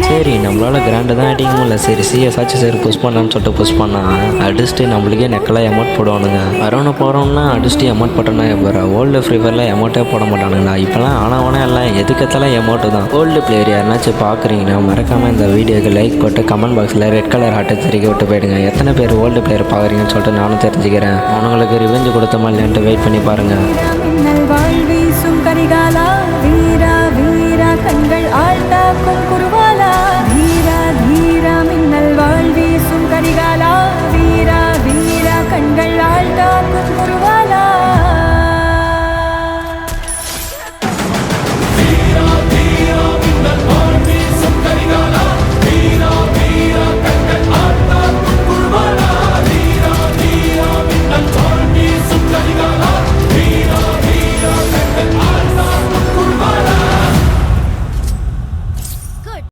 சரி நம்மளால கிராண்டு தான் அடிக்க முடியல. சரி சிஎஸ்ஆச்சு சரி புஷ் பண்ணலான்னு சொல்லிட்டு புஷ் பண்ணால் அடிச்சுட்டு நம்மளுக்கே நெக்கெல்லாம் எமௌண்ட் போடுவானுங்க. வரவனை போகிறோம்னா அடிச்சுட்டு எமௌண்ட் போட்டோன்னா எப்போ ஓல்டு ஃப்ரீ ஃபயரில் எமௌண்ட்டே போட மாட்டானுங்களா? இப்போலாம் ஆனவனே எல்லாம் எதுக்கத்தாலும் எமௌண்ட்டு தான். ஓல்டு பிளேயர் யாருனாச்சும் பார்க்குறீங்கன்னா மறக்காமல் இந்த வீடியோக்கு லைக் போட்டு கமெண்ட் பாக்ஸில் ரெட் கலர் ஹார்ட்டை தெரிவிக்க விட்டு போயிடுங்க. எத்தனை பேர் ஓல்டு பிளேயர் பார்க்குறீங்கன்னு சொல்லிட்டு நானும் தெரிஞ்சுக்கிறேன். அவனுங்களுக்கு ரிவெஞ்சு கொடுத்தமா இல்லைன்ட்டு வெயிட் பண்ணி பாருங்கள். கண்கள் ஆழ்த்தாக்கும் குருவால்